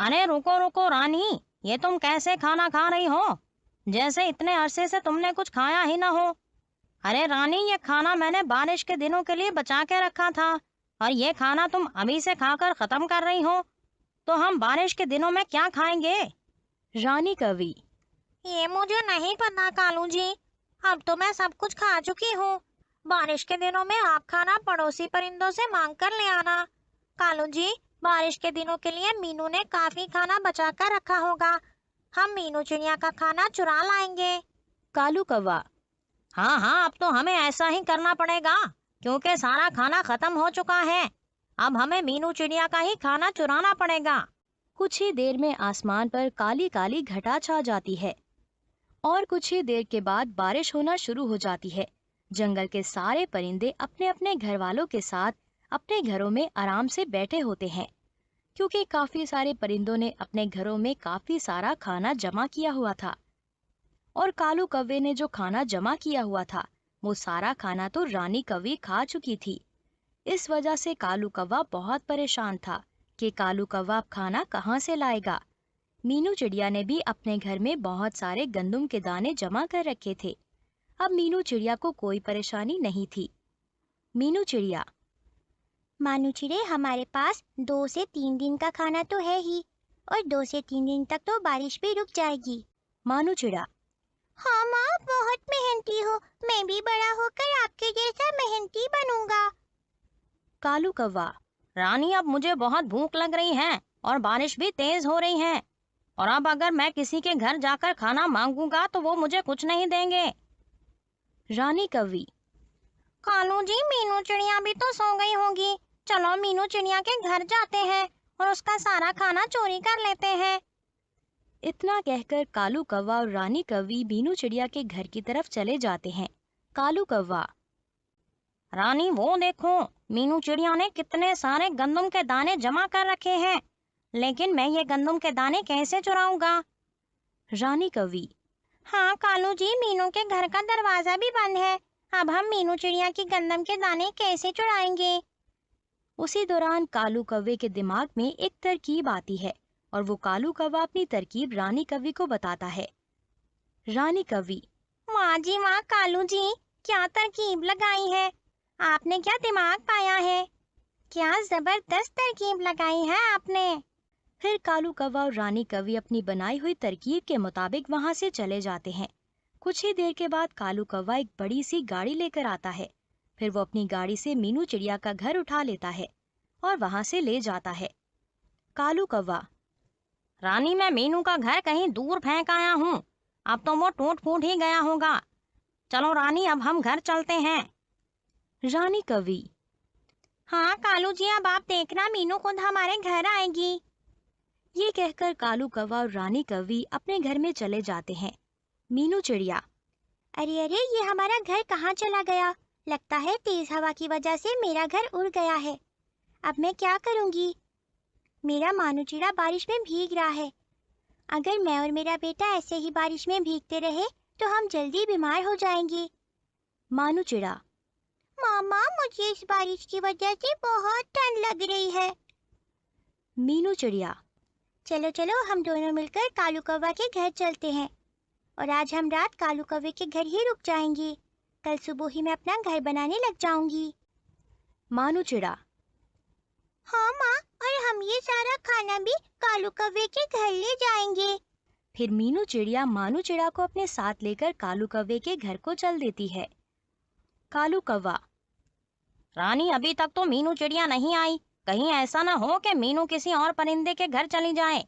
अरे रुको रुको रानी, ये तुम कैसे खाना खा रही हो? जैसे इतने अरसे से तुमने कुछ खाया ही ना हो। अरे रानी, ये खाना मैंने बारिश के दिनों के लिए बचा के रखा था, और ये खाना तुम अभी से खाकर खत्म कर रही हो। तो हम बारिश के दिनों में क्या खाएंगे? रानी कवि। ये मुझे नहीं पता कालू जी। अब तो मैं सब कुछ खा चुकी हूँ। बारिश के दिनों में आप खाना पड़ोसी परिंदों से मांग कर ले आना। कालू जी, बारिश के दिनों के लिए मीनू ने काफी खाना बचा कर रखा होगा। हम मीनू चिड़िया का खाना चुरा लाएंगे। कालू कौवा। हाँ हाँ, अब तो हमें ऐसा ही करना पड़ेगा, क्योंकि सारा खाना खत्म हो चुका है। अब हमें मीनू चिड़िया का ही खाना चुराना पड़ेगा। कुछ ही देर में आसमान पर काली काली घटा छा जाती है और कुछ ही देर के बाद बारिश होना शुरू हो जाती है। जंगल के सारे परिंदे अपने अपने घर वालों के साथ अपने घरों में आराम से बैठे होते हैं, क्योंकि काफी सारे परिंदों ने अपने घरों में काफी सारा खाना जमा किया हुआ था। और कालू कौवे ने जो खाना जमा किया हुआ था, वो सारा खाना तो रानी कौवी खा चुकी थी। इस वजह से कालू कौवा बहुत परेशान था कि कालू कौवा अब खाना कहाँ से लाएगा। मीनू चिड़िया ने भी अपने घर में बहुत सारे गंदुम के दाने जमा कर रखे थे। अब मीनू चिड़िया को कोई परेशानी नहीं थी। मीनू चिड़िया। मानू चिड़े, हमारे पास 2 से 3 दिन का खाना तो है ही, और 2 से 3 दिन तक तो बारिश भी रुक जाएगी। मानू चिड़ा। हाँ माँ, बहुत मेहनती हो। मैं भी बड़ा होकर आपके जैसा मेहनती बनूंगा। कालू कौवा। रानी, अब मुझे बहुत भूख लग रही है और बारिश भी तेज हो रही है, और अब अगर मैं किसी के घर जाकर खाना मांगूंगा तो वो मुझे कुछ नहीं देंगे। रानी कौवी। कालू जी, मीनू चिड़िया भी तो सो गई होगी। चलो मीनू चिड़िया के घर जाते हैं और उसका सारा खाना चोरी कर लेते हैं। इतना कहकर कालू कौवा और रानी कौवी मीनू चिड़िया के घर की तरफ चले जाते हैं। कालू कौवा। रानी, वो देखो, मीनू चिड़िया ने कितने सारे गंदम के दाने जमा कर रखे हैं, लेकिन मैं ये गंदम के दाने कैसे चुराऊंगा? रानी कौवी। हाँ कालू जी, मीनू के घर का दरवाजा भी बंद है। अब हम मीनू चिड़िया की गंदम के दाने कैसे चुराएंगे? उसी दौरान कालू कौवे के दिमाग में एक तरकीब आती है और वो कालू कौवा अपनी तरकीब रानी कौवी को बताता है। रानी कौवी। वाह जी वाह कालू जी, क्या तरकीब लगाई है। आपने क्या दिमाग पाया है। क्या जबरदस्त तरकीब लगाई है आपने। फिर कालू कौवा और रानी कौवी अपनी बनाई हुई तरकीब के मुताबिक वहां से चले जाते हैं। कुछ ही देर के बाद कालू कौवा एक बड़ी सी गाड़ी लेकर आता है। फिर वो अपनी गाड़ी से मीनू चिड़िया का घर उठा लेता है और वहां से ले जाता है। कालू कौवा। रानी, मैं मीनू का घर कहीं दूर फेंक आया हूँ। अब तो वो टूट फूट ही गया होगा। चलो रानी, अब हम घर चलते हैं। रानी कौवी। हाँ कालू जी, अब आप देखना, मीनू खुद हमारे घर आएगी। ये कहकर कालू कौवा और रानी कौवी अपने घर में चले जाते हैं। मीनू चिड़िया। अरे अरे, ये हमारा घर कहाँ चला गया। लगता है तेज हवा की वजह से मेरा घर उड़ गया है। अब मैं क्या करूंगी। मेरा मानू चिड़ा बारिश में भीग रहा है। अगर मैं और मेरा बेटा ऐसे ही बारिश में भीगते रहे तो हम जल्दी बीमार हो जाएंगे। मानू चिड़ा। मामा, मुझे इस बारिश की वजह से बहुत ठंड लग रही है। मीनू चिड़िया। चलो चलो, हम दोनों मिलकर कालू कौवा के घर चलते हैं, और आज हम रात कालू कौवे के घर ही रुक जाएंगे। कल सुबह ही मैं अपना घर बनाने लग जाऊंगी। मानू चिड़ा। हाँ माँ, और हम ये सारा खाना भी कालू कौवे के घर ले जाएंगे। फिर मीनू चिड़िया मानू चिड़ा को अपने साथ लेकर कालू कौवे के घर को चल देती है। कालू कौवा। रानी, अभी तक तो मीनू चिड़िया नहीं आई। कहीं ऐसा ना हो कि मीनू किसी और परिंदे के घर चली जाए।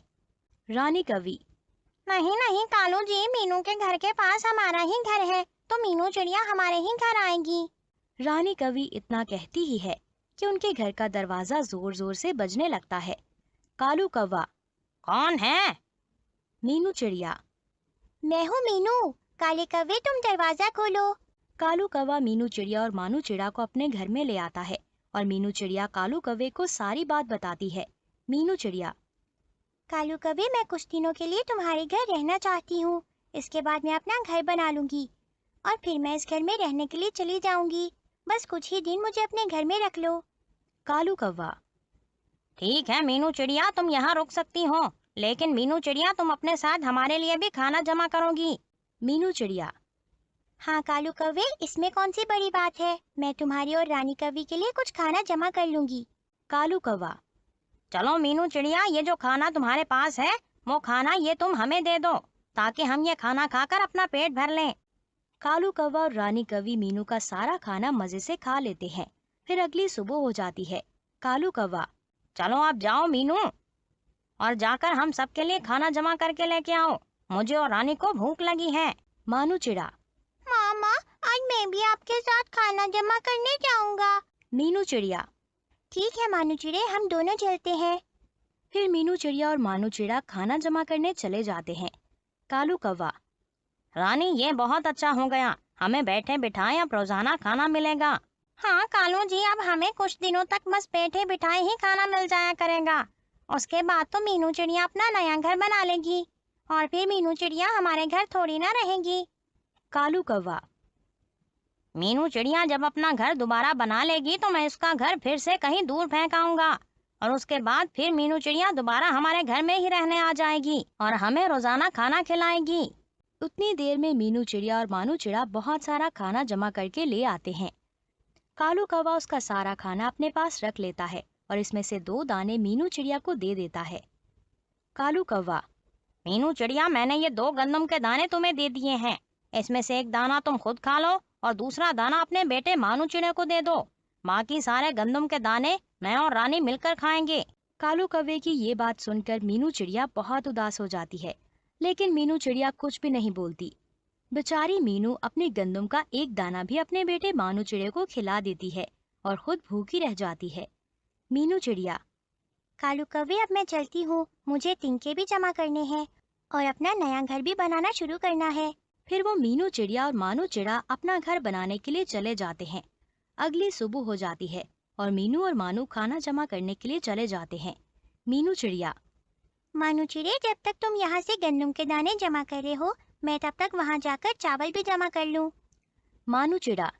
रानी कौवी। नहीं नहीं कालू जी, मीनू के घर के पास हमारा ही घर है, तो मीनू चिड़िया हमारे ही घर आएगी। रानी कौवी इतना कहती ही है कि उनके घर का दरवाजा जोर जोर से बजने लगता है। कालू कौवा। कौन है? मीनू चिड़िया। मैं हूँ मीनू। काले कौवे, तुम दरवाजा खोलो। कालू कौवा मीनू चिड़िया और मानू चिड़ा को अपने घर में ले आता है और मीनू चिड़िया कालू कौवे को सारी बात बताती है। मीनू चिड़िया। कालू कौवे, मैं कुछ दिनों के लिए तुम्हारे घर रहना चाहती हूँ। इसके बाद मैं अपना घर बना लूंगी और फिर मैं इस घर में रहने के लिए चली जाऊंगी। बस कुछ ही दिन मुझे अपने घर में रख लो। कालू कौवा। ठीक है मीनू चिड़िया, तुम यहाँ रुक सकती हो, लेकिन मीनू चिड़िया, तुम अपने साथ हमारे लिए भी खाना जमा करोगी? मीनू चिड़िया। हाँ कालू कौवे, इसमें कौन सी बड़ी बात है, मैं तुम्हारी और रानी कौवी के लिए कुछ खाना जमा कर लूंगी। कालू कौवा। चलो मीनू चिड़िया, ये जो खाना तुम्हारे पास है वो खाना ये तुम हमें दे दो, ताकि हम ये खाना खाकर अपना पेट भर लें। कालू कौवा और रानी कौवी मीनू का सारा खाना मजे से खा लेते हैं। फिर अगली सुबह हो जाती है। कालू कौवा। चलो आप जाओ मीनू, और जाकर हम सबके लिए खाना जमा करके लेके आओ, मुझे और रानी को भूख लगी है। मानू चिड़ा। मामा, आज मैं भी आपके साथ खाना जमा करने जाऊंगा। मीनू चिड़िया। ठीक है मानू चिड़े, हम दोनों चलते हैं। फिर मीनू चिड़िया और मानू चिड़ा खाना जमा करने चले जाते हैं। कालू कौवा। रानी, ये बहुत अच्छा हो गया, हमें बैठे बिठाए अब रोजाना खाना मिलेगा। हाँ कालू जी, अब हमें कुछ दिनों तक बस बैठे बिठाए ही खाना मिल जाया करेगा। उसके बाद तो मीनू चिड़िया अपना नया घर बना लेगी, और फिर मीनू चिड़िया हमारे घर थोड़ी ना रहेगी। कालू कौवा। मीनू चिड़िया जब अपना घर दोबारा बना लेगी तो मैं उसका घर फिर से कहीं दूर फेंक आऊंगा, और उसके बाद फिर मीनू चिड़िया दोबारा हमारे घर में ही रहने आ जाएगी और हमें रोजाना खाना खिलाएगी। उतनी देर में मीनू चिड़िया और मानू चिड़ा बहुत सारा खाना जमा करके ले आते हैं। कालू कौवा उसका सारा खाना अपने पास रख लेता है और इसमें से 2 दाने मीनू चिड़िया को दे देता है। कालू कौवा। मीनू चिड़िया, मैंने ये 2 गंदम के दाने तुम्हें दे दिए हैं, इसमें से एक दाना तुम खुद खा लो और दूसरा दाना अपने बेटे मानू चिड़े को दे दो। बाकी सारे गंदम के दाने मैं और रानी मिलकर खाएंगे। कालू कौवे की ये बात सुनकर मीनू चिड़िया बहुत उदास हो जाती है, लेकिन मीनू चिड़िया कुछ भी नहीं बोलती। बेचारी मीनू अपनी गंदम का एक दाना भी अपने बेटे मानू चिड़े को खिला देती है और खुद भूखी रह जाती है। मीनू चिड़िया। कालू कौवे, अब मैं चलती हूँ, मुझे तिनके भी जमा करने हैं और अपना नया घर भी बनाना शुरू करना है। फिर वो मीनू चिड़िया और मानू चिड़ा अपना घर बनाने के लिए चले जाते हैं। अगली सुबह हो जाती है और मीनू और मानू खाना जमा करने के लिए चले जाते हैं। मीनू चिड़िया। मानू चिड़े, जब तक तुम यहाँ से गंदम के दाने जमा कर रहे हो, मैं तब तक वहाँ जाकर चावल भी जमा कर लूँ। मानू चिड़ा।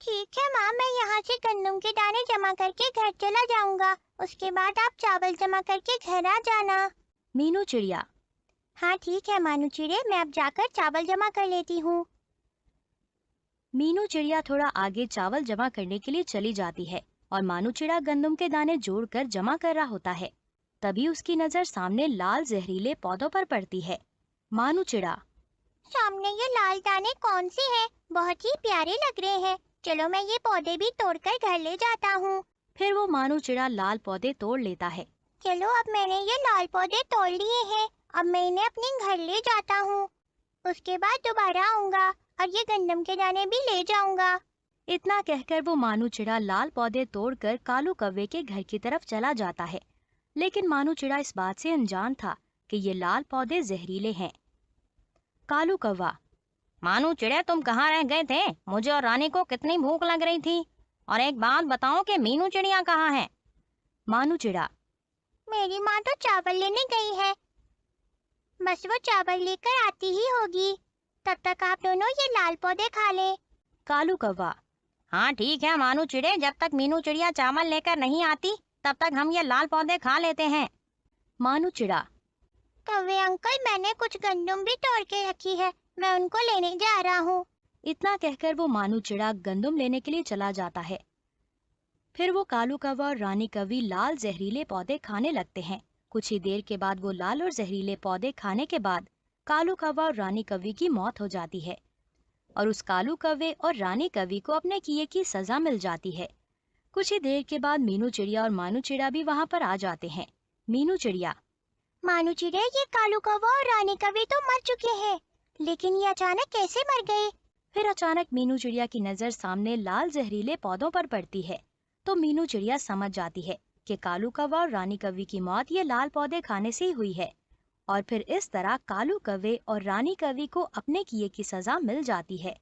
ठीक है माँ, मैं यहाँ से गंदम के दाने जमा करके घर चला जाऊंगा, उसके बाद आप चावल जमा करके घर आ जाना। मीनू चिड़िया। हाँ ठीक है मानू चिड़े, मैं अब जाकर चावल जमा कर लेती हूँ। मीनू चिड़िया थोड़ा आगे चावल जमा करने के लिए चली जाती है और मानू चिड़ा गंदम के दाने जोड़कर जमा कर रहा होता है। तभी उसकी नजर सामने लाल जहरीले पौधों पर पड़ती है। मानू चिड़ा। सामने ये लाल दाने कौन से हैं? बहुत ही प्यारे लग रहे हैं, चलो मैं ये पौधे भी तोड़कर घर ले जाता हूँ। फिर वो मानू चिड़ा लाल पौधे तोड़ लेता है। चलो अब मैंने ये लाल पौधे तोड़ लिए हैं, अब मैं इन्हें अपने घर ले जाता हूँ, उसके बाद दोबारा आऊंगा और ये गंदम के दाने भी ले जाऊंगा। इतना कहकर वो मानू चिड़ा लाल पौधे तोड़कर कालू कौवे के घर की तरफ चला जाता है, लेकिन मानू चिड़ा इस बात से अनजान था कि ये लाल पौधे जहरीले हैं। कालू कौवा। मानू चिड़े, तुम कहाँ रह गए थे? मुझे और रानी को कितनी भूख लग रही थी। और एक बात बताओ कि मीनू चिड़िया कहाँ है? मानू चिड़ा। मेरी माँ तो चावल लेने गई है, बस वो चावल लेकर आती ही होगी, तब तक आप दोनों ये लाल पौधे खा लें। कालू कौवा। हाँ ठीक है मानू चिड़े, जब तक मीनू चिड़िया चावल लेकर नहीं आती तब तक हम ये लाल पौधे खा लेते हैं। मानू चिड़ा। कौवे अंकल, मैंने कुछ गंदम भी तोड़ के रखी है, मैं उनको लेने जा रहा हूँ। इतना कहकर वो मानू चिड़ा गंदम लेने के लिए चला जाता है। फिर वो कालू कौवा और रानी कौवी लाल जहरीले पौधे खाने लगते हैं। कुछ ही देर के बाद वो लाल और जहरीले पौधे खाने के बाद कालू कौवा और रानी कौवी की मौत हो जाती है और उस कालू कौवे और रानी कौवी को अपने किए की सजा मिल जाती है। कुछ ही देर के बाद मीनू चिड़िया और मानू चिड़ा भी वहाँ पर आ जाते हैं। मीनू चिड़िया। मानू चिड़े, ये कालू कौवा और रानी कौवी तो मर चुके हैं, लेकिन ये अचानक कैसे मर गए? फिर अचानक मीनू चिड़िया की नजर सामने लाल जहरीले पौधों पर पड़ती है, तो मीनू चिड़िया समझ जाती है कि कालू कौवा और रानी कौवी की मौत ये लाल पौधे खाने से ही हुई है। और फिर इस तरह कालू कौवे और रानी कौवी को अपने किए की सजा मिल जाती है।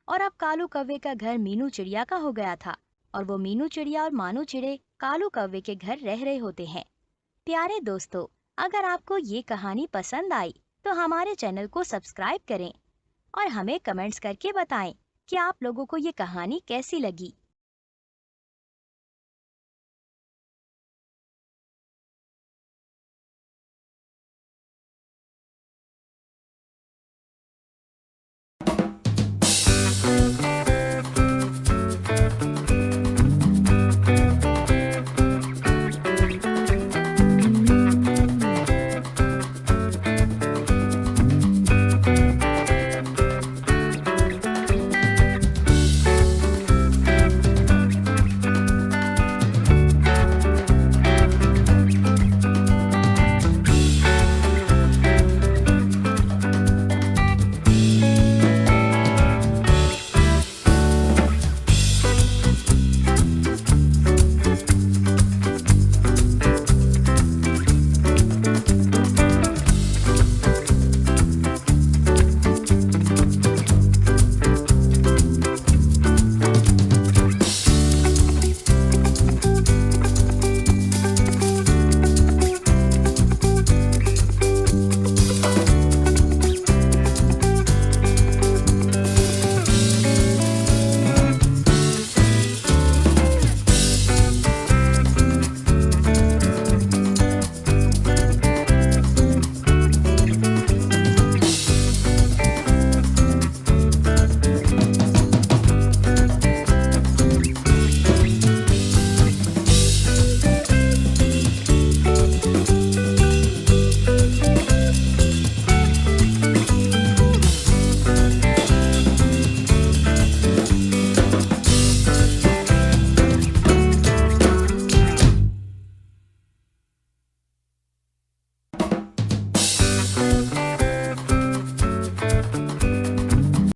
और अब कालू कौवे का घर मीनू चिड़िया का हो गया था और वो मीनू चिड़िया और मानू चिड़े कालू कौवे के घर रह रहे होते हैं। प्यारे दोस्तों, अगर आपको ये कहानी पसंद आई तो हमारे चैनल को सब्सक्राइब करें और हमें कमेंट्स करके बताएं कि आप लोगों को ये कहानी कैसी लगी।